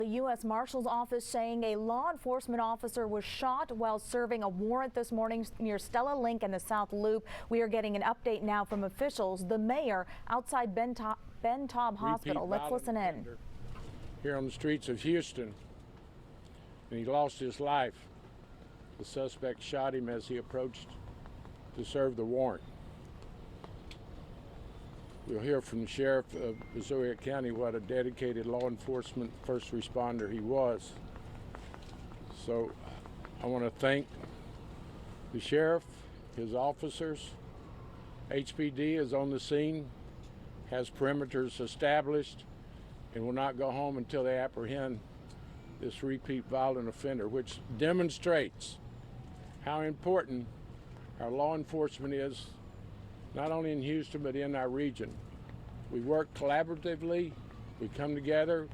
The U.S. Marshal's Office saying a law enforcement officer was shot while serving a warrant this morning near Stella Link and the South Loop. We are getting an update now from officials. The mayor outside Ben Taub Hospital. Let's listen in. Here on the streets of Houston, and he lost his life. The suspect shot him as he approached to serve the warrant. We'll hear from the sheriff of Brazoria County what a dedicated law enforcement first responder he was. So I want to thank the sheriff, his officers. HPD is on the scene, has perimeters established, and will not go home until they apprehend this repeat violent offender, which demonstrates how important our law enforcement is, not only in Houston, but in our region. We work collaboratively, we come together.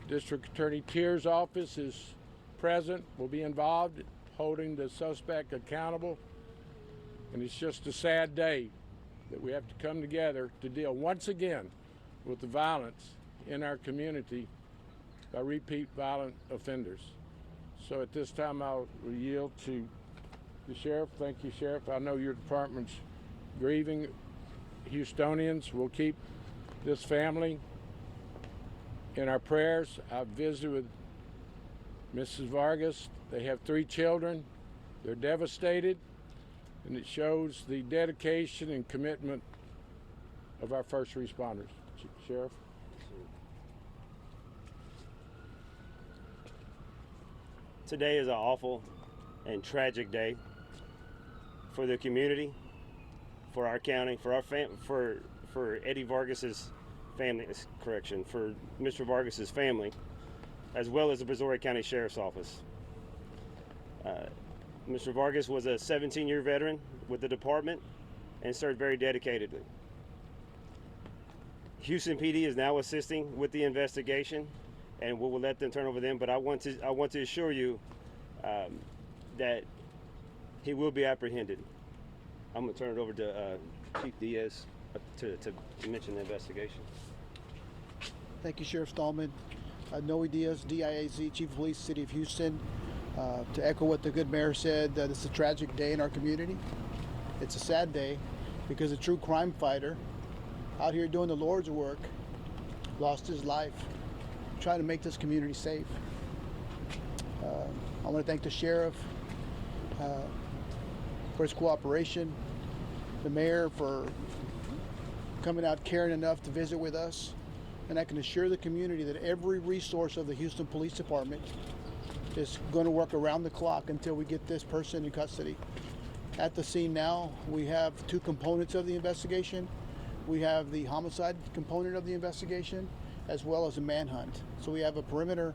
District Attorney Tier's office is present, will be involved, holding the suspect accountable. And it's just a sad day that we have to come together to deal once again with the violence in our community by repeat violent offenders. So at this time, I'll yield to the sheriff. Thank you, Sheriff. I know your department's grieving. Houstonians will keep this family in our prayers. I've visited with Mrs. Vargas. They have 3 children. They're devastated, and it shows the dedication and commitment of our first responders. Sheriff? Today is an awful and tragic day for the community, for our county, for our for Eddie Vargas's family, for Mr. Vargas's family, as well as the Brazoria County Sheriff's Office. Mr. Vargas was a 17-year veteran with the department and served very dedicatedly. Houston PD is now assisting with the investigation, and we will let them turn over them. But I want to assure you that he will be apprehended. I'm going to turn it over to Chief Diaz to mention the investigation. Thank you, Sheriff Stallman. Noe Diaz, DIAZ, Chief of Police, City of Houston. To echo what the good mayor said, that it's a tragic day in our community. It's a sad day because a true crime fighter out here doing the Lord's work lost his life trying to make this community safe. I want to thank the sheriff for his cooperation, the mayor for coming out caring enough to visit with us, and I can assure the community that every resource of the Houston Police Department is going to work around the clock until we get this person in custody. At the scene now, we have 2 components of the investigation. We have the homicide component of the investigation, as well as a manhunt. So we have a perimeter.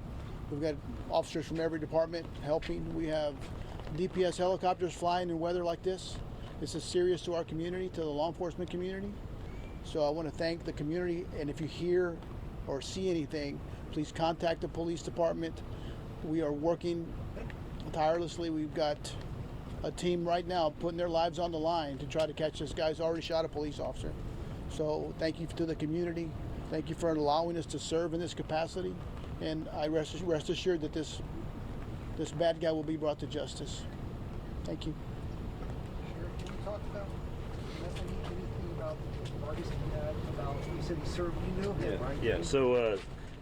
We've got officers from every department helping. We have DPS helicopters flying in weather like this. This is serious to our community, to the law enforcement community. So I want to thank the community, and if you hear or see anything, please contact the police department. We are working tirelessly. We've got a team right now putting their lives on the line to try to catch this guy who's already shot a police officer. So thank you to the community. Thank you for allowing us to serve in this capacity. And I rest assured that this bad guy will be brought to justice. Thank you. Sheriff, can you talk about anything about Vargas and Dad, about, you said he served, you know him, right? Yeah,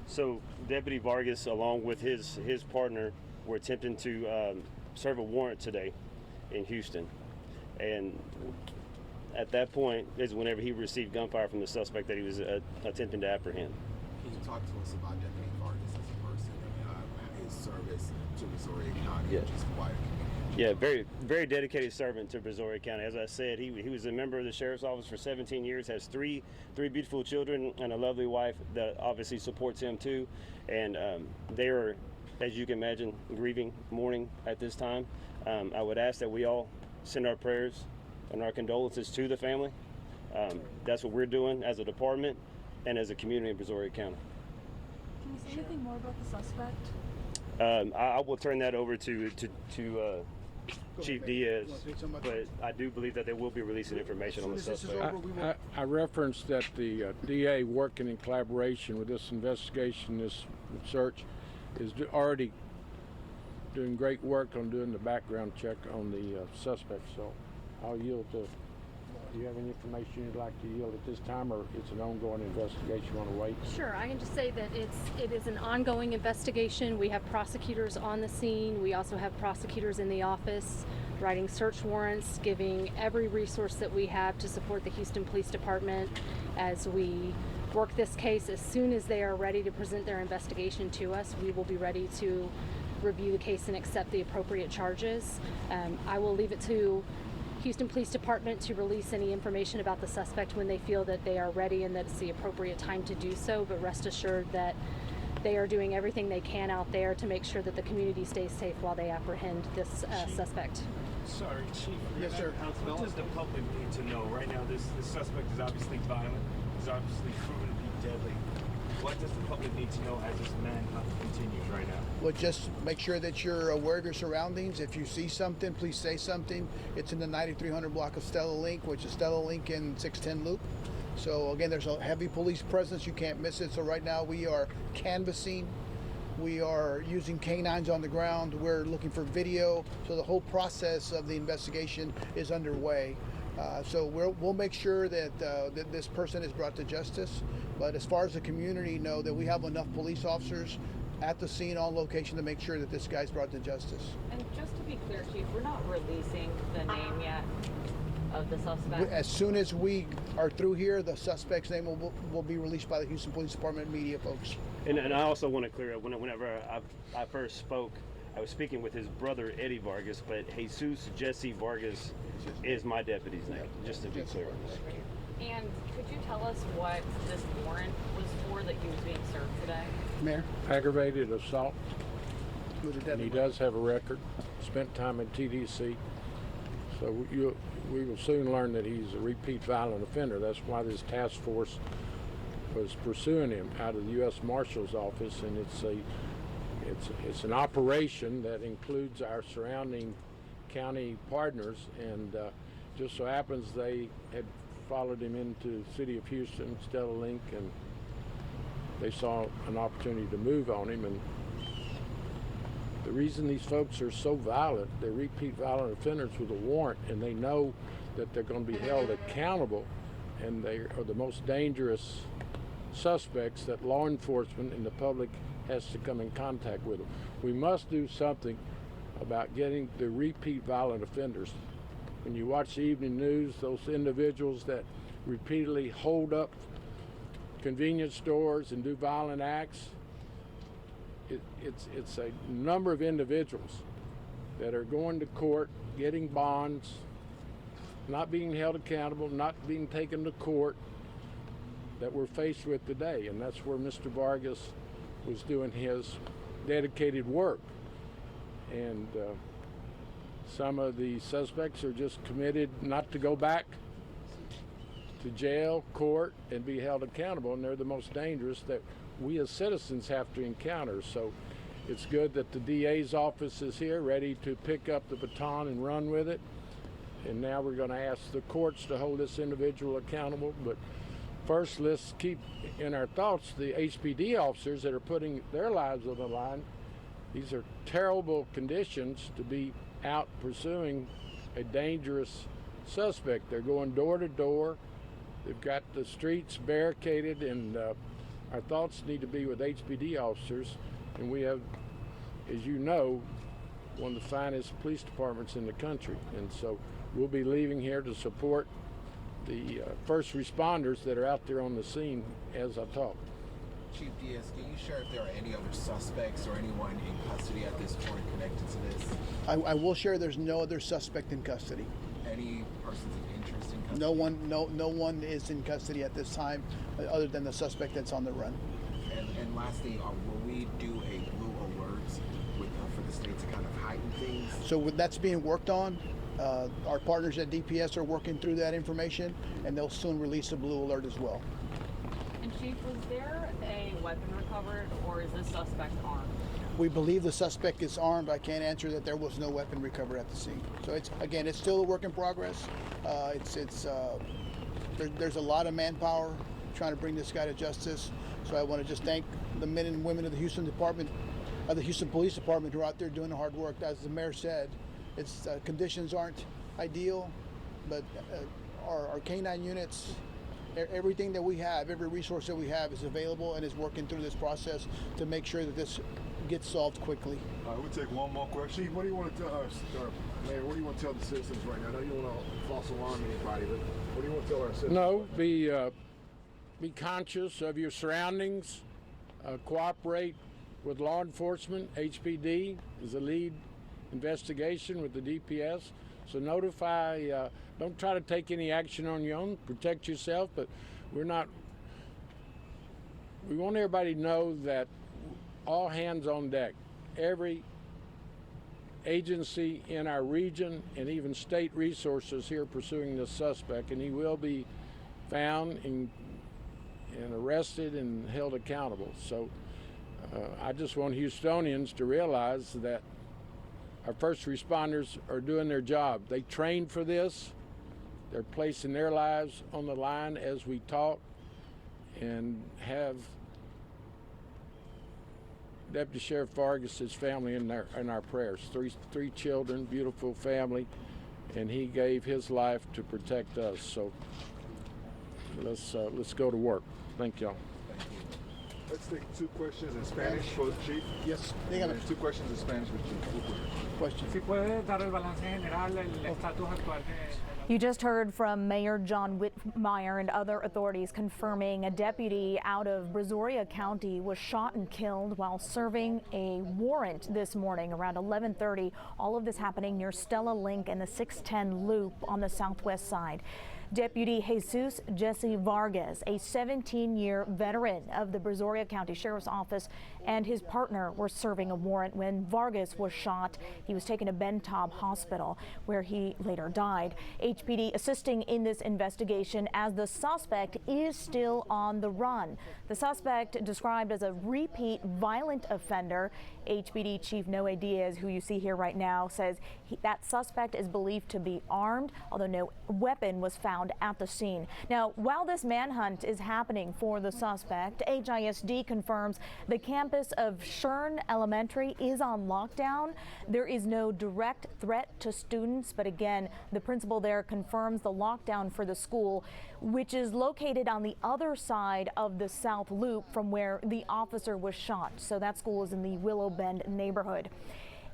so Deputy Vargas, along with his partner, were attempting to serve a warrant today in Houston. And at that point is whenever he received gunfire from the suspect that he was attempting to apprehend. Can you talk to us about Deputy Vargas as a person and his service to Brazoria County? Yeah. Just wider community? Yeah, very, very dedicated servant to Brazoria County. As I said, he was a member of the Sheriff's Office for 17 years, has three beautiful children and a lovely wife that obviously supports him too. And they are, as you can imagine, grieving, mourning at this time. I would ask that we all send our prayers and our condolences to the family. That's what we're doing as a department and as a community in Brazoria County. Can you say anything more about the suspect? I will turn that over to Chief Mayor. You Diaz, wanna say something about but I do believe that they will be releasing information on the As soon as this is suspect. over, we will. I referenced that the DA working in collaboration with this investigation, this search, is already doing great work on doing the background check on the suspect. So I'll yield to. Do you have any information you'd like to yield at this time, or it's an ongoing investigation? You want to wait? Sure, I can just say that it is an ongoing investigation. We have prosecutors on the scene. We also have prosecutors in the office writing search warrants, giving every resource that we have to support the Houston Police Department as we work this case. As soon as they are ready to present their investigation to us, we will be ready to review the case and accept the appropriate charges. I will leave it to Houston Police Department to release any information about the suspect when they feel that they are ready and that it's the appropriate time to do so, but rest assured that they are doing everything they can out there to make sure that the community stays safe while they apprehend this suspect. Sorry, Chief. Yes, sir. What does the public need to know? Right now, this suspect is obviously violent. He's obviously proven to be deadly. What does the public need to know as this manhunt continues right now? Well, just make sure that you're aware of your surroundings. If you see something, please say something. It's in the 9300 block of Stella Link, which is Stella Link and 610 Loop. So again, there's a heavy police presence. You can't miss it. So right now we are canvassing. We are using canines on the ground. We're looking for video. So the whole process of the investigation is underway. So we'll make sure that that this person is brought to justice. But as far as the community know, that we have enough police officers at the scene on location to make sure that this guy's brought to justice. And just to be clear, Chief, we're not releasing the name yet of the suspect. As soon as we are through here, the suspect's name will be released by the Houston Police Department media folks. And I also want to clear up, whenever I first spoke, I was speaking with his brother, Eddie Vargas, but Jesus Jesse Vargas is my deputy's name, just to be clear on that. And could you tell us what this warrant was for that he was being served today? Mayor? Aggravated assault, With a and deadly he weapon. does have a record. Spent time at TDC. So we will soon learn that he's a repeat violent offender. That's why this task force was pursuing him out of the U.S. Marshal's office, and it's an operation that includes our surrounding county partners, and just so happens they had followed him into the city of Houston, Stella Link, and they saw an opportunity to move on him. And the reason these folks are so violent, they're repeat violent offenders with a warrant, and they know that they're going to be held accountable, and they are the most dangerous suspects that law enforcement and the public has to come in contact with them. We must do something about getting the repeat violent offenders. When you watch the evening news, those individuals that repeatedly hold up convenience stores and do violent acts, it's a number of individuals that are going to court, getting bonds, not being held accountable, not being taken to court, that we're faced with today. And that's where Mr. Vargas was doing his dedicated work. And some of the suspects are just committed not to go back to jail, court, and be held accountable, and they're the most dangerous that we as citizens have to encounter. So it's good that the DA's office is here, ready to pick up the baton and run with it. And now we're going to ask the courts to hold this individual accountable. But first, let's keep in our thoughts the HPD officers that are putting their lives on the line. These are terrible conditions to be out pursuing a dangerous suspect. They're going door to door. They've got the streets barricaded, and our thoughts need to be with HPD officers. And we have, as you know, one of the finest police departments in the country. And so we'll be leaving here to support the first responders that are out there on the scene as I talk. Chief Diaz, can you share if there are any other suspects or anyone in custody at this point connected to this? I will share there's no other suspect in custody. Any persons of interest in custody? No one is in custody at this time other than the suspect that's on the run. And lastly, will we do a blue alert for the state to kind of heighten things? So that's being worked on. Our partners at DPS are working through that information, and they'll soon release a blue alert as well. And Chief, was there a weapon recovered, or is this suspect armed? We believe the suspect is armed. I can't answer that there was no weapon recovered at the scene. So it's still a work in progress. There's a lot of manpower trying to bring this guy to justice. So I want to just thank the men and women of the Houston Police Department who are out there doing the hard work. As the mayor said, conditions aren't ideal, but our canine units, everything that we have, every resource that we have is available and is working through this process to make sure that this gets solved quickly. We'll take one more question. Chief, what do you want to tell us, Mayor? What do you want to tell the citizens right now? I know you don't want to false alarm anybody, but what do you want to tell our citizens? No, be conscious of your surroundings. Cooperate with law enforcement. HPD is the lead investigation with the DPS. So notify. Don't try to take any action on your own. Protect yourself, but we want everybody to know that all hands on deck. Every agency in our region and even state resources here pursuing this suspect, and he will be found and arrested and held accountable. So I just want Houstonians to realize that our first responders are doing their job. They trained for this. They're placing their lives on the line as we talk, and have Deputy Sheriff Vargas' family in our prayers. Three children, beautiful family, and he gave his life to protect us. So let's go to work. Thank y'all. Let's take two questions in Spanish for the Chief. Yes, Two questions in Spanish for Chief. Question. Si puede dar el balance general, el estatus actual de... You just heard from Mayor John Whitmire and other authorities confirming a deputy out of Brazoria County was shot and killed while serving a warrant this morning around 11:30. All of this happening near Stella Link and the 610 loop on the southwest side. Deputy Jesus Jesse Vargas, a 17-year veteran of the Brazoria County Sheriff's Office, and his partner were serving a warrant when Vargas was shot. He was taken to Bentob Hospital, where he later died. HPD assisting in this investigation as the suspect is still on the run. The suspect, described as a repeat violent offender. HPD Chief Noe Diaz, who you see here right now, says that suspect is believed to be armed, although no weapon was found at the scene. Now, while this manhunt is happening for the suspect, HISD confirms the campus of Shern Elementary is on lockdown. There is no direct threat to students, but again, the principal there confirms the lockdown for the school, which is located on the other side of the South Loop from where the officer was shot. So that school is in the Willow Bend neighborhood.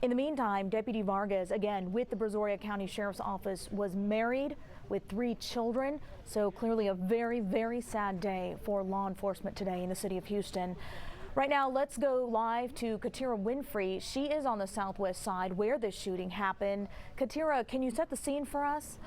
In the meantime, Deputy Vargas, again with the Brazoria County Sheriff's Office, was married with 3 children. So clearly a very, very sad day for law enforcement today in the city of Houston. Right now, let's go live to Katira Winfrey. She is on the southwest side where this shooting happened. Katira, can you set the scene for us?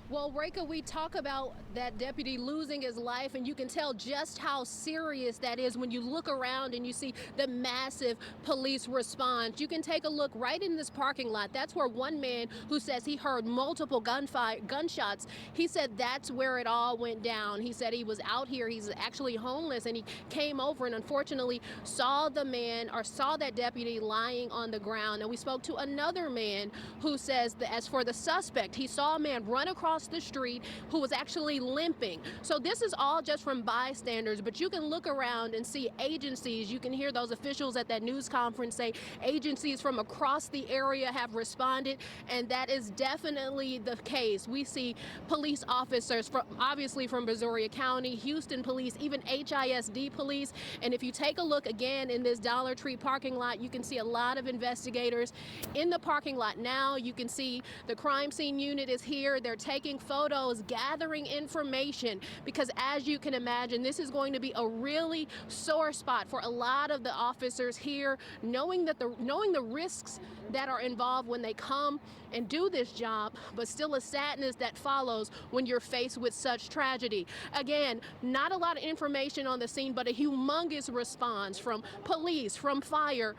Well, Reka, we talk about that deputy losing his life, and you can tell just how serious that is when you look around and you see the massive police response. You can take a look right in this parking lot. That's where one man who says he heard multiple gunshots, he said that's where it all went down. He said he was out here, he's actually homeless, and he came over and unfortunately saw that deputy lying on the ground. And we spoke to another man who says that as for the suspect, he saw a man run across the street who was actually limping. So this is all just from bystanders, but you can look around and see agencies. You can hear those officials at that news conference say agencies from across the area have responded, and that is definitely the case. We see police officers obviously from Brazoria County, Houston Police, even HISD Police. And if you take a look again in this Dollar Tree parking lot, you can see a lot of investigators in the parking lot now. You can see the crime scene unit is here. They're taking photos, gathering information, because as you can imagine, this is going to be a really sore spot for a lot of the officers here, knowing the risks that are involved when they come and do this job, but still a sadness that follows when you're faced with such tragedy. Again, not a lot of information on the scene, but a humongous response from police, from fire,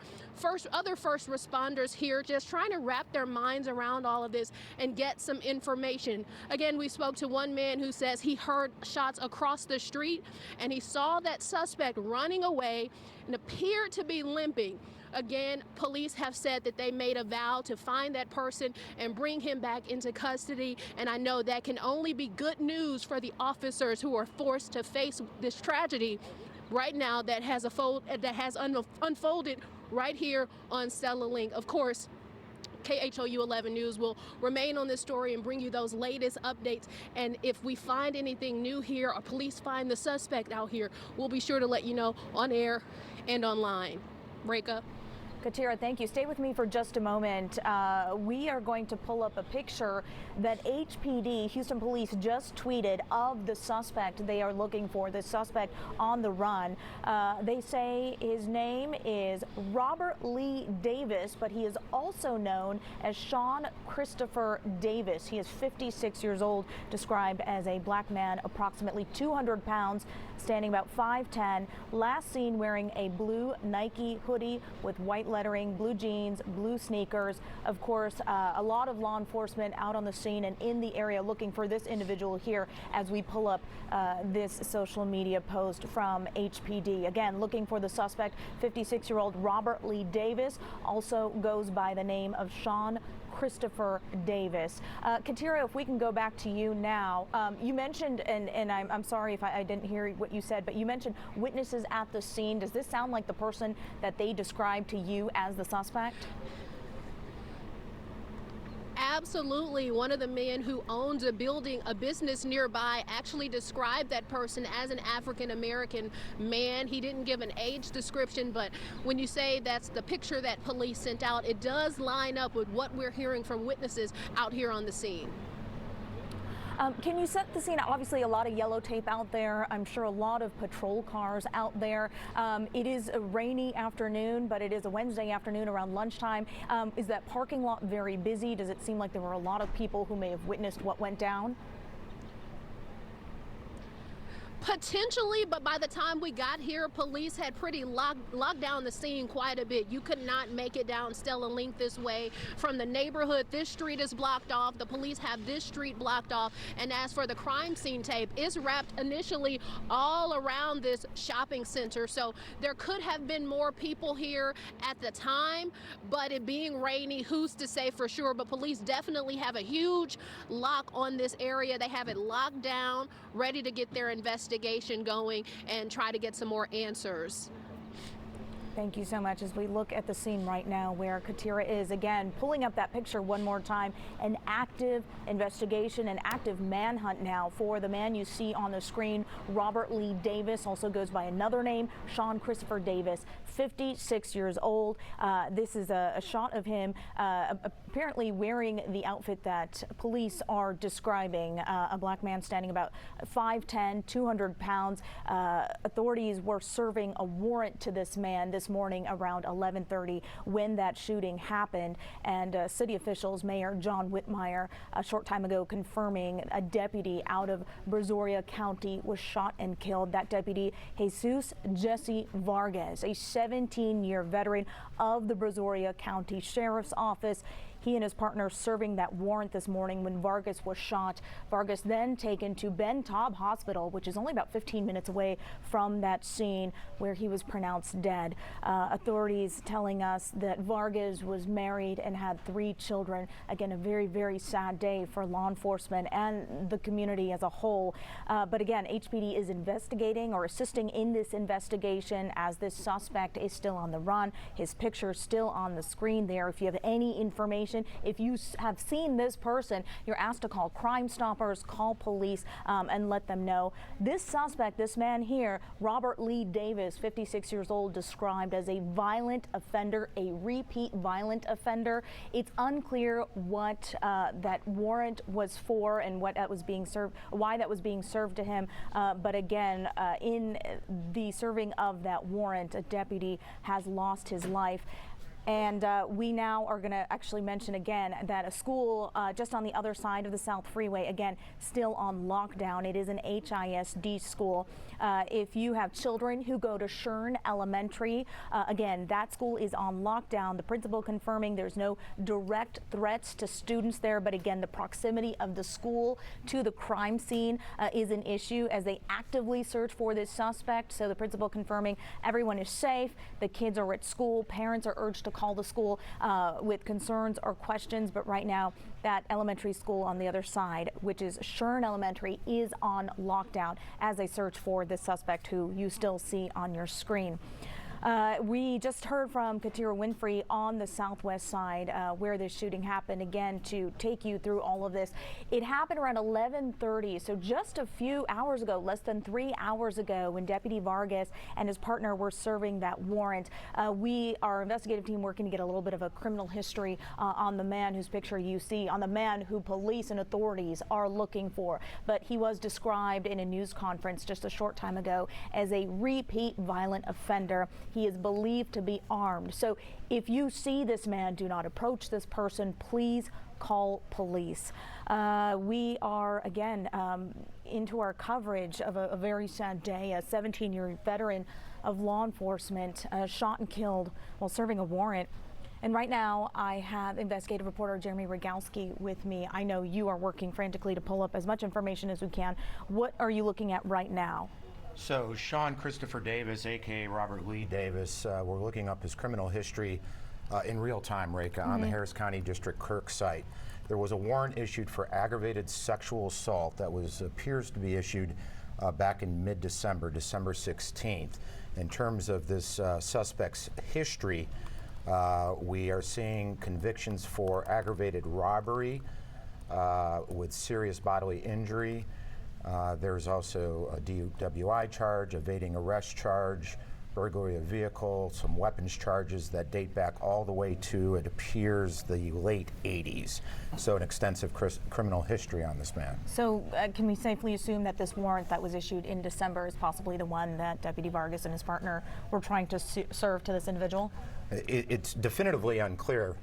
other first responders here, just trying to wrap their minds around all of this and get some information. Again, we spoke to one man who says he heard shots across the street and he saw that suspect running away and appeared to be limping. Again, police have said that they made a vow to find that person and bring him back into custody. And I know that can only be good news for the officers who are forced to face this tragedy right now that has unfolded right here on Stella Link. Of course, KHOU 11 News will remain on this story and bring you those latest updates. And if we find anything new here or police find the suspect out here, we'll be sure to let you know on air and online. Reka. Katira, thank you. Stay with me for just a moment. We are going to pull up a picture that HPD, Houston Police, just tweeted of the suspect they are looking for, the suspect on the run. They say his name is Robert Lee Davis, but he is also known as Sean Christopher Davis. He is 56 years old, described as a black man, approximately 200 pounds, standing about 5'10", last seen wearing a blue Nike hoodie with white lettering, blue jeans, blue sneakers. Of course, a lot of law enforcement out on the scene and in the area looking for this individual here as we pull up this social media post from HPD. Again, looking for the suspect, 56-year-old Robert Lee Davis, also goes by the name of Sean Christopher Davis. Katira, if we can go back to you now. You mentioned, and I'm sorry if I didn't hear what you said, but you mentioned witnesses at the scene. Does this sound like the person that they described to you as the suspect? Absolutely. One of the men who owns a business nearby, actually described that person as an African-American man. He didn't give an age description, but when you say that's the picture that police sent out, it does line up with what we're hearing from witnesses out here on the scene. Can you set the scene? Obviously, a lot of yellow tape out there. I'm sure a lot of patrol cars out there. It is a rainy afternoon, but it is a Wednesday afternoon around lunchtime. Is that parking lot very busy? Does it seem like there were a lot of people who may have witnessed what went down? Potentially, but by the time we got here, police had pretty locked down the scene quite a bit. You could not make it down Stella Link this way from the neighborhood. This street is blocked off. The police have this street blocked off. And as for the crime scene tape, it's wrapped initially all around this shopping center. So there could have been more people here at the time, but it being rainy, who's to say for sure? But police definitely have a huge lock on this area. They have it locked down, ready to get their investigation going and try to get some more answers. Thank you so much. As we look at the scene right now where Katira is, again, pulling up that picture one more time, an active investigation, an active manhunt now for the man you see on the screen, Robert Lee Davis, also goes by another name, Sean Christopher Davis, 56 years old. This is a shot of him apparently wearing the outfit that police are describing, a black man standing about 5'10", 200 pounds. Authorities were serving a warrant to this man this morning around 11:30 when that shooting happened, and city officials, Mayor John Whitmire, a short time ago confirming a deputy out of Brazoria County was shot and killed. That deputy, Jesus Jesse Vargas, a 17-year veteran of the Brazoria County Sheriff's Office. He and his partner serving that warrant this morning when Vargas was shot. Vargas then taken to Ben Taub Hospital, which is only about 15 minutes away from that scene where he was pronounced dead. Authorities telling us that Vargas was married and had 3 children. Again, a very, very sad day for law enforcement and the community as a whole. But again, HPD is investigating or assisting in this investigation as this suspect is still on the run. His picture is still on the screen there. If you have any information, if you have seen this person, you're asked to call Crime Stoppers, call police, and let them know. This suspect, this man here, Robert Lee Davis, 56 years old, described as a violent offender, a repeat violent offender. It's unclear what that warrant was for and what that was being served, why that was being served to him. But again, in the serving of that warrant, a deputy has lost his life. And we now are going to actually mention again that a school just on the other side of the South Freeway, again, still on lockdown. It is an HISD school. If you have children who go to Shern Elementary, again, that school is on lockdown. The principal confirming there's no direct threats to students there, but again, the proximity of the school to the crime scene is an issue as they actively search for this suspect. So the principal confirming everyone is safe, the kids are at school, parents are urged to call the school with concerns or questions, but right now that elementary school on the other side, which is Shern Elementary, is on lockdown as they search for the suspect who you still see on your screen. We just heard from Katira Winfrey on the southwest side where this shooting happened, again, to take you through all of this. It happened around 11:30, so just a few hours ago, less than 3 hours ago, when Deputy Vargas and his partner were serving that warrant. Our investigative team working to get a little bit of a criminal history on the man whose picture you see, on the man who police and authorities are looking for. But he was described in a news conference just a short time ago as a repeat violent offender. He is believed to be armed. So if you see this man, do not approach this person. Please call police. We are, again, into our coverage of a very sad day. A 17-year veteran of law enforcement shot and killed while serving a warrant. And right now, I have investigative reporter Jeremy Rogalski with me. I know you are working frantically to pull up as much information as we can. What are you looking at right now? So Sean Christopher Davis, aka Robert Lee Davis, we're looking up his criminal history in real time, Reka, on the Harris County District Clerk site. There was a warrant issued for aggravated sexual assault that appears to be issued back in mid-December, December 16th. In terms of this suspect's history, we are seeing convictions for aggravated robbery with serious bodily injury. There's also a DWI charge, evading arrest charge, burglary of vehicle, some weapons charges that date back all the way to, it appears, the late 80s. So an extensive criminal history on this man. So can we safely assume that this warrant that was issued in December is possibly the one that Deputy Vargas and his partner were trying to serve to this individual? It's definitively unclear.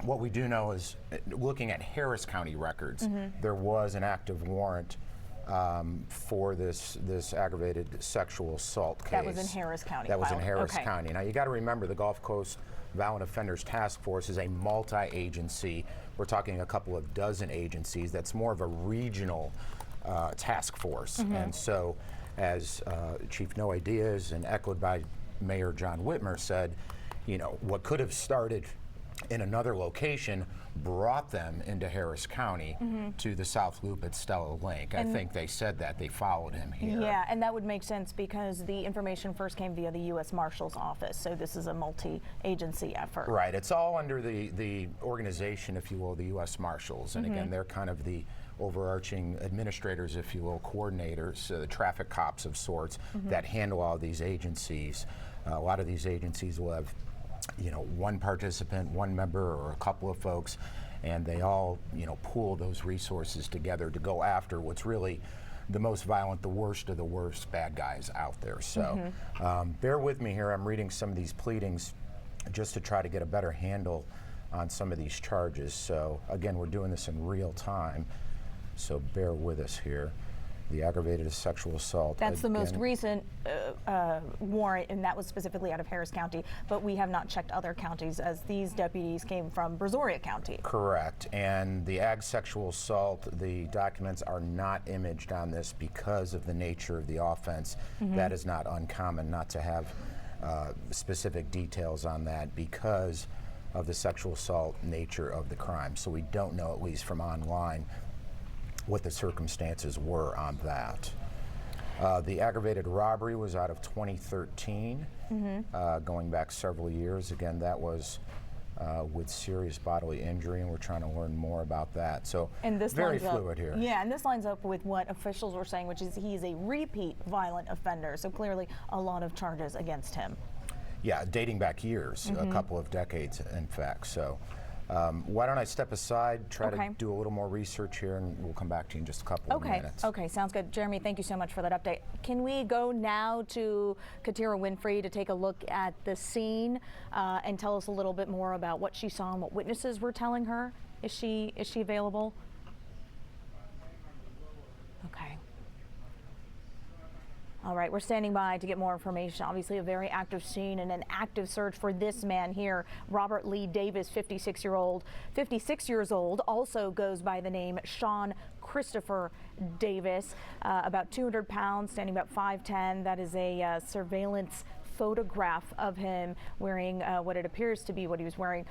What we do know is, looking at Harris County records, there was an active warrant for this aggravated sexual assault case. That was in Harris County. That was in Harris County. Now you got to remember, the Gulf Coast Violent Offenders Task Force is a multi-agency. We're talking a couple of dozen agencies. That's more of a regional task force. And so, as Chief Noe Diaz and echoed by Mayor John Whitmer said, you know, what could have started in another location brought them into Harris County to the South Loop at Stella Link. I think they said that. They followed him here. Yeah, and that would make sense because the information first came via the U.S. Marshal's office, so this is a multi-agency effort. Right. It's all under the organization, if you will, the U.S. Marshals. And again, they're kind of the overarching administrators, if you will, coordinators, the traffic cops of sorts that handle all these agencies. A lot of these agencies will have, you know, one participant, one member, or a couple of folks, and they all, you know, pool those resources together to go after what's really the most violent, the worst of the worst bad guys out there. So bear with me here. I'm reading some of these pleadings just to try to get a better handle on some of these charges. So again, we're doing this in real time, so bear with us here. The aggravated sexual assault. That's the most recent warrant, and that was specifically out of Harris County, but we have not checked other counties as these deputies came from Brazoria County. Correct, and the ag sexual assault, the documents are not imaged on this because of the nature of the offense. That is not uncommon not to have specific details on that because of the sexual assault nature of the crime. So we don't know, at least from online, what the circumstances were on that. The aggravated robbery was out of 2013, going back several years. Again, that was with serious bodily injury, and we're trying to learn more about that. So and this very fluid here. Yeah, and this lines up with what officials were saying, which is he's a repeat violent offender. So clearly a lot of charges against him. Yeah, dating back years, a couple of decades, in fact. So Why don't I step aside, try Okay. to do a little more research here, and we'll come back to you in just a couple of minutes. Okay, sounds good. Jeremy, thank you so much for that update. Can we go now to Katira Winfrey to take a look at the scene and tell us a little bit more about what she saw and what witnesses were telling her? Is she available? Okay. All right, we're standing by to get more information. Obviously a very active scene and an active search for this man here, Robert Lee Davis, 56 years old, also goes by the name Sean Christopher Davis, about 200 pounds, standing about 5'10". That is a surveillance photograph of him wearing what it appears to be what he was wearing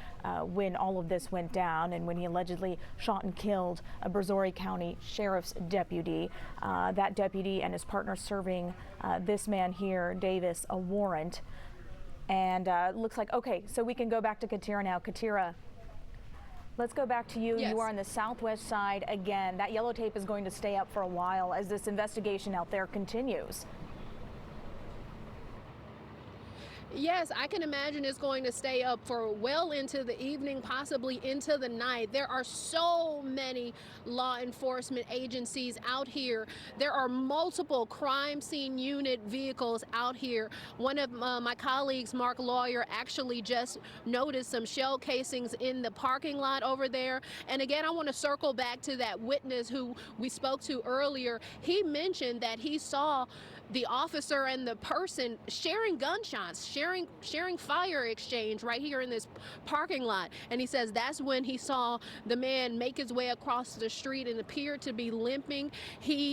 when all of this went down and when he allegedly shot and killed a Brazoria County Sheriff's deputy. That deputy and his partner serving this man here, Davis, a warrant. And looks like, okay, so we can go back to Katira now. Katira, let's go back to you. Yes. You are on the southwest side again. That yellow tape is going to stay up for a while as this investigation out there continues. Yes, I can imagine it's going to stay up for well into the evening, possibly into the night. There are so many law enforcement agencies out here. There are multiple crime scene unit vehicles out here. One of my colleagues, Mark Lawyer, actually just noticed some shell casings in the parking lot over there. And again, I want to circle back to that witness who we spoke to earlier. He mentioned that he saw the officer and the person sharing gunshots, sharing fire exchange right here in this parking lot. And he says that's when he saw the man make his way across the street and appeared to be limping.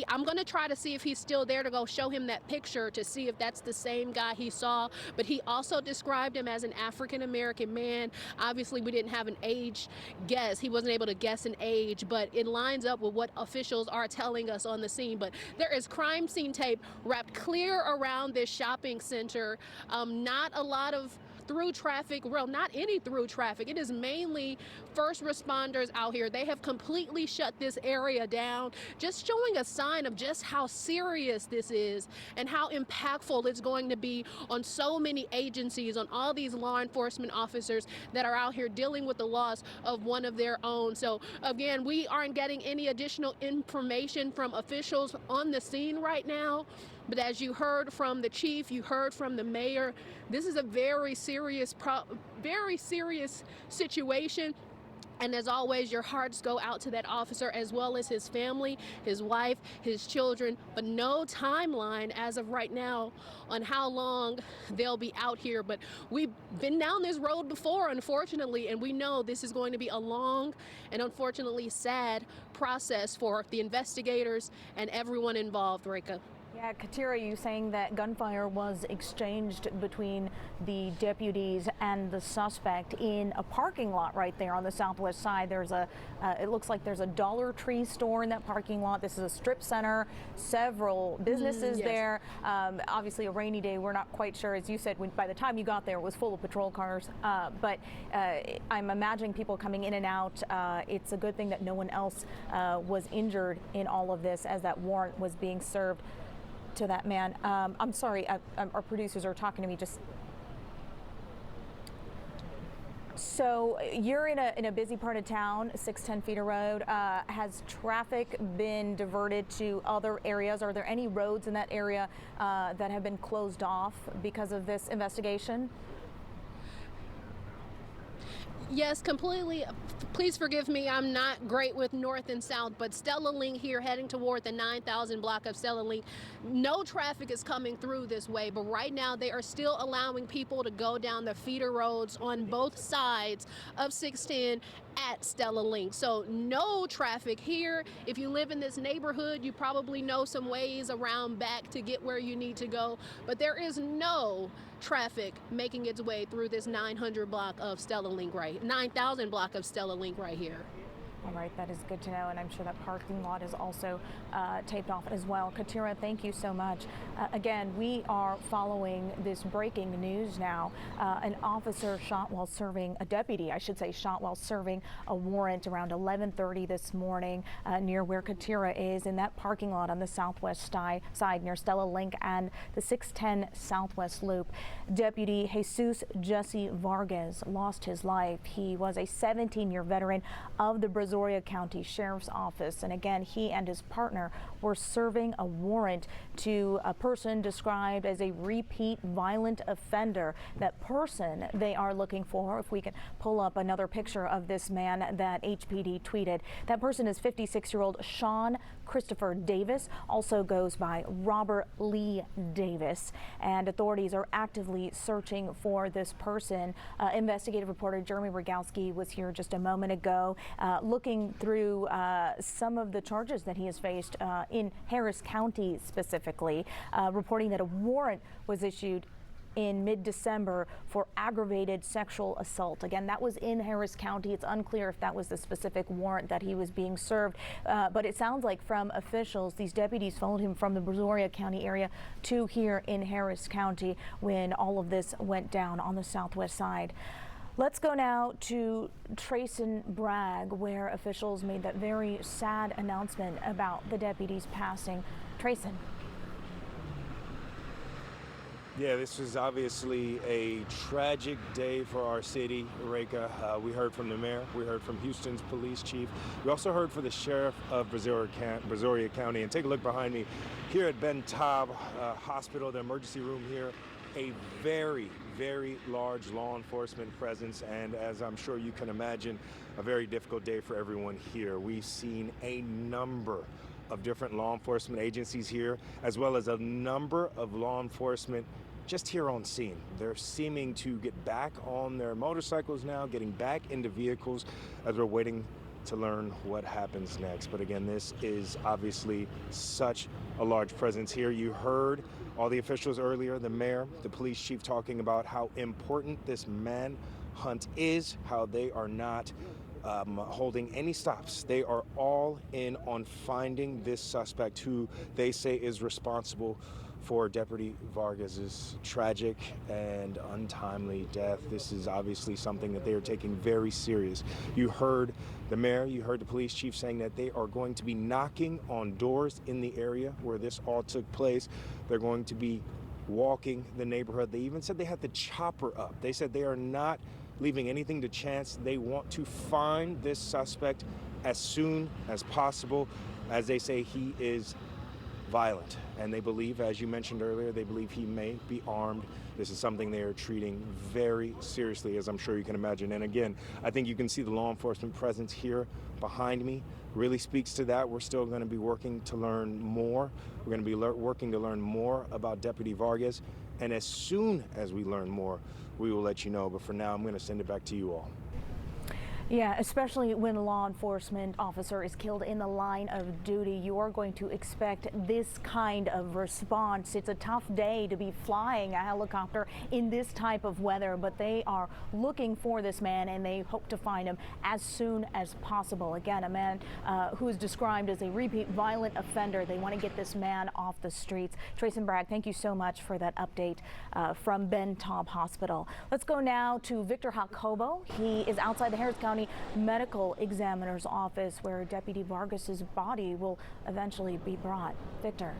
I'm going to try to see if he's still there to go show him that picture to see if that's the same guy he saw. But he also described him as an African-American man. Obviously, we didn't have an age guess. He wasn't able to guess an age, but it lines up with what officials are telling us on the scene. But there is crime scene tape wrapped clear around this shopping center. Not a lot of through traffic, well, not any through traffic. It is mainly first responders out here. They have completely shut this area down, just showing a sign of just how serious this is and how impactful it's going to be on so many agencies, on all these law enforcement officers that are out here dealing with the loss of one of their own. So again, we aren't getting any additional information from officials on the scene right now. But as you heard from the chief, you heard from the mayor, this is a very serious situation. And as always, your hearts go out to that officer as well as his family, his wife, his children, but no timeline as of right now on how long they'll be out here. But we've been down this road before, unfortunately, and we know this is going to be a long and unfortunately sad process for the investigators and everyone involved, Reka. Yeah, Katira, you saying that gunfire was exchanged between the deputies and the suspect in a parking lot right there on the southwest side. There's it looks like there's a Dollar Tree store in that parking lot. This is a strip center, several businesses yes. there. Obviously a rainy day. We're not quite sure, as you said, by the time you got there, it was full of patrol cars. But I'm imagining people coming in and out. It's a good thing that no one else was injured in all of this as that warrant was being served to that man. I'm sorry, our producers are talking to me. So you're in a busy part of town, 610 Feeder Road. Has traffic been diverted to other areas? Are there any roads in that area that have been closed off because of this investigation? Yes, completely. Please forgive me, I'm not great with north and south, but Stella Link here heading toward the 9,000 block of Stella Link. No traffic is coming through this way, but right now they are still allowing people to go down the feeder roads on both sides of 610 at Stella Link. So no traffic here. If you live in this neighborhood, you probably know some ways around back to get where you need to go, but there is no traffic making its way through this 9,000 block of Stella Link right here. All right, that is good to know, and I'm sure that parking lot is also taped off as well. Katira, thank you so much. Again, we are following this breaking news now. An officer shot while serving, a deputy, I should say, shot while serving a warrant around 11:30 this morning near where Katira is in that parking lot on the southwest side near Stella Link and the 610 Southwest Loop. Deputy Jesus Jesse Vargas lost his life. He was a 17-year veteran of the Brazoria County Sheriff's Office, and again, he and his partner were serving a warrant to a person described as a repeat violent offender. That person they are looking for, if we can pull up another picture of this man that HPD tweeted, that person is 56-year-old Sean Christopher Davis, also goes by Robert Lee Davis, and authorities are actively searching for this person. Investigative reporter Jeremy Rogowski was here just a moment ago looking through some of the charges that he has faced in Harris County specifically, reporting that a warrant was issued in mid-December for aggravated sexual assault. Again, that was in Harris County. It's unclear if that was the specific warrant that he was being served, but it sounds like from officials, these deputies followed him from the Brazoria County area to here in Harris County when all of this went down on the southwest side. Let's go now to Trayson Bragg, where officials made that very sad announcement about the deputy's passing. Trayson. Yeah, this was obviously a tragic day for our city, Reka. We heard from the mayor, we heard from Houston's police chief. We also heard from the sheriff of Brazoria County. And take a look behind me here at Ben Taub Hospital, the emergency room here. A very, very large law enforcement presence, and as I'm sure you can imagine, a very difficult day for everyone here. We've seen a number of different law enforcement agencies here, as well as a number of law enforcement just here on scene. They're seeming to get back on their motorcycles now, getting back into vehicles as we're waiting to learn what happens next. But again, this is obviously such a large presence here. You heard all the officials earlier, the mayor, the police chief, talking about how important this manhunt is, how they are not holding any stops. They are all in on finding this suspect who they say is responsible for Deputy Vargas's tragic and untimely death. This is obviously something that they are taking very serious. You heard the mayor, you heard the police chief saying that they are going to be knocking on doors in the area where this all took place. They're going to be walking the neighborhood. They even said they had the chopper up. They said they are not leaving anything to chance. They want to find this suspect as soon as possible. As they say, he is violent, and they believe, as you mentioned earlier, they believe he may be armed. This is something they are treating very seriously, as I'm sure you can imagine. And again, I think you can see the law enforcement presence here behind me really speaks to that. We're still going to be working to learn more. We're going to be working to learn more about Deputy Vargas, and as soon as we learn more, we will let you know. But for now, I'm going to send it back to you all. Yeah, especially when a law enforcement officer is killed in the line of duty, you are going to expect this kind of response. It's a tough day to be flying a helicopter in this type of weather, but they are looking for this man and they hope to find him as soon as possible. Again, a man who is described as a repeat violent offender. They want to get this man off the streets. Trayson Bragg, thank you so much for that update from Ben Taub Hospital. Let's go now to Victor Jacobo. He is outside the Harris County Medical Examiner's office where Deputy Vargas's body will eventually be brought. Victor.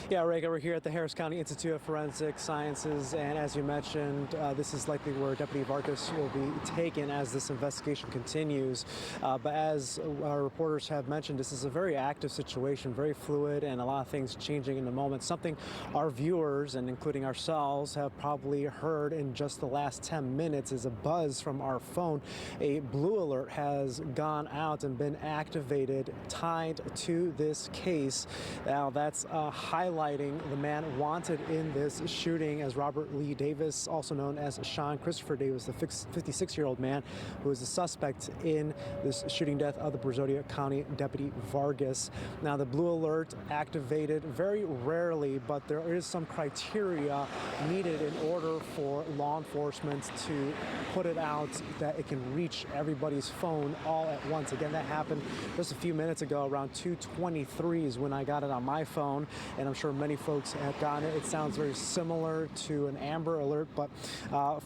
Yeah, Rega, we're here at the Harris County Institute of Forensic Sciences, and as you mentioned, this is likely where Deputy Vargas will be taken as this investigation continues. But as our reporters have mentioned, this is a very active situation, very fluid, and a lot of things changing in the moment. Something our viewers, and including ourselves, have probably heard in just the last 10 minutes is a buzz from our phone. A blue alert has gone out and been activated, tied to this case. Now, that's highlighted highlighting the man wanted in this shooting as Robert Lee Davis, also known as Sean Christopher Davis, the 56-year-old man who is the suspect in this shooting death of the Brazoria County Deputy Vargas. Now, the blue alert activated very rarely, but there is some criteria needed in order for law enforcement to put it out that it can reach everybody's phone all at once. Again, that happened just a few minutes ago, around 2:23 is when I got it on my phone, and I'm sure many folks have gotten it. It sounds very similar to an Amber Alert, but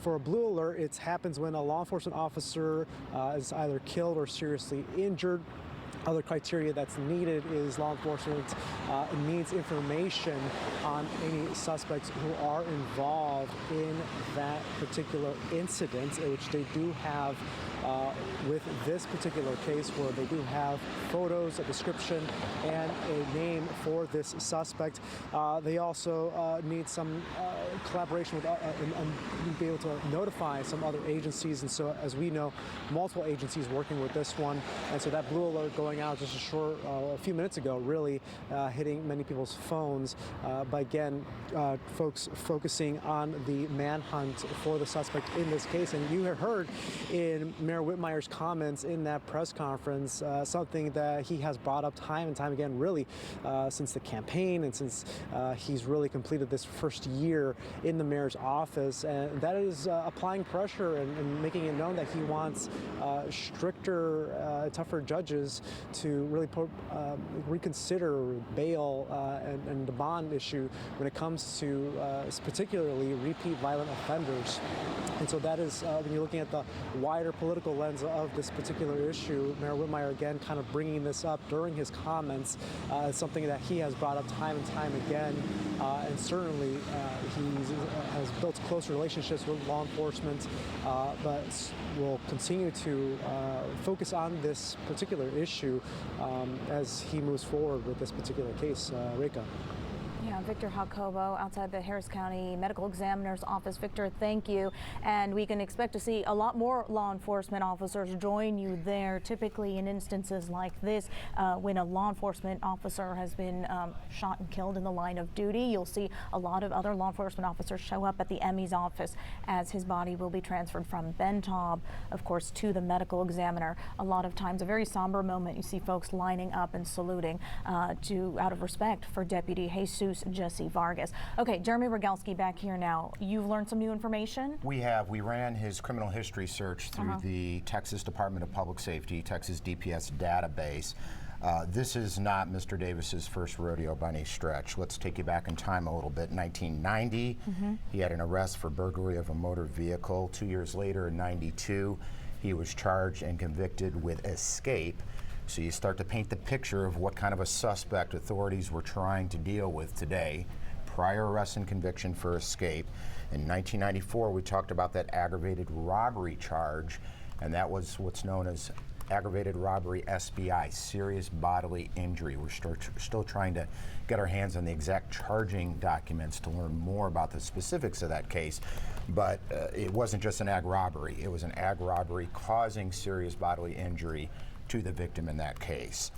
for a blue alert, it happens when a law enforcement officer is either killed or seriously injured. Other criteria that's needed is law enforcement needs information on any suspects who are involved in that particular incident, which they do have with this particular case, where they do have photos, a description, and a name for this suspect. They also need some collaboration with and be able to notify some other agencies. And so, as we know, multiple agencies working with this one. And so that blue alert going out just a few minutes ago, really hitting many people's phones. But again, folks focusing on the manhunt for the suspect in this case. And you heard in Mayor Whitmire's comments in that press conference something that he has brought up time and time again, really since the campaign and since he's really completed this first year in the mayor's office, and that is applying pressure and making it known that he wants stricter, tougher judges to really reconsider bail and the bond issue when it comes to particularly repeat violent offenders. And so that is, when you're looking at the wider political lens of this particular issue, Mayor Whitmire again kind of bringing this up during his comments. It's something that he has brought up time and time again, and certainly he has built close relationships with law enforcement, but will continue to focus on this particular issue as he moves forward with this particular case. Reka. Yeah, Victor Jacobo outside the Harris County Medical Examiner's office. Victor, thank you. And we can expect to see a lot more law enforcement officers join you there. Typically in instances like this, when a law enforcement officer has been shot and killed in the line of duty, you'll see a lot of other law enforcement officers show up at the ME's office as his body will be transferred from Bentob, of course, to the medical examiner. A lot of times a very somber moment. You see folks lining up and saluting out of respect for Deputy Jesus Jesse Vargas. Okay, Jeremy Rogalski back here now. You've learned some new information? We have. We ran his criminal history search through the Texas Department of Public Safety, Texas DPS database. This is not Mr. Davis's first rodeo by any stretch. Let's take you back in time a little bit. 1990, he had an arrest for burglary of a motor vehicle. 2 years later, in 92, he was charged and convicted with escape. So you start to paint the picture of what kind of a suspect authorities were trying to deal with today. Prior arrest and conviction for escape. In 1994, we talked about that aggravated robbery charge, and that was what's known as aggravated robbery SBI, serious bodily injury. We're still trying to get our hands on the exact charging documents to learn more about the specifics of that case. But it wasn't just an ag robbery. It was an ag robbery causing serious bodily injury to the victim in that case.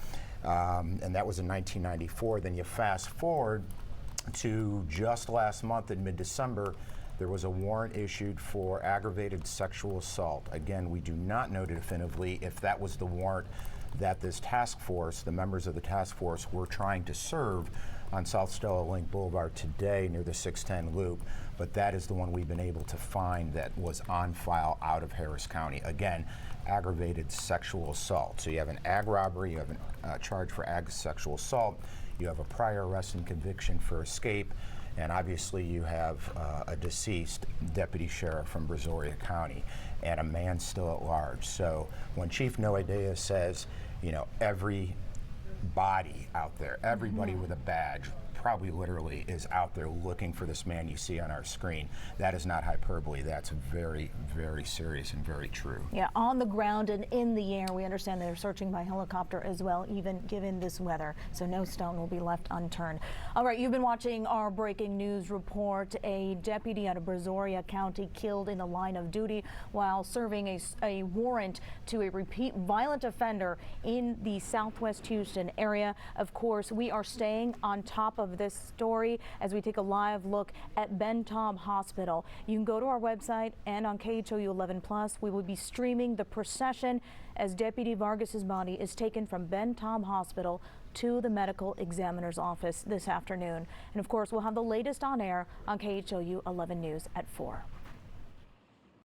And that was in 1994. Then you fast forward to just last month in mid-December, there was a warrant issued for aggravated sexual assault. Again, we do not know definitively if that was the warrant that this task force, the members of the task force, were trying to serve on South Stella Link Boulevard today near the 610 loop, but that is the one we've been able to find that was on file out of Harris County. Again, aggravated sexual assault. So you have an ag robbery, you have a charge for ag sexual assault, you have a prior arrest and conviction for escape, and obviously you have a deceased deputy sheriff from Brazoria County and a man still at large. So when Chief Noedea says, you know, every body out there, everybody with a badge, probably literally is out there looking for this man you see on our screen. That is not hyperbole. That's very, very serious and very true. Yeah, on the ground and in the air. We understand they're searching by helicopter as well, even given this weather. So no stone will be left unturned. All right, you've been watching our breaking news report. A deputy out of Brazoria County killed in the line of duty while serving a warrant to a repeat violent offender in the Southwest Houston area. Of course, we are staying on top of of this story as we take a live look at Ben Taub Hospital. You can go to our website and on KHOU 11 Plus. We will be streaming the procession as Deputy Vargas's body is taken from Ben Taub Hospital to the medical examiner's office this afternoon. And of course, we'll have the latest on air on KHOU 11 News at 4.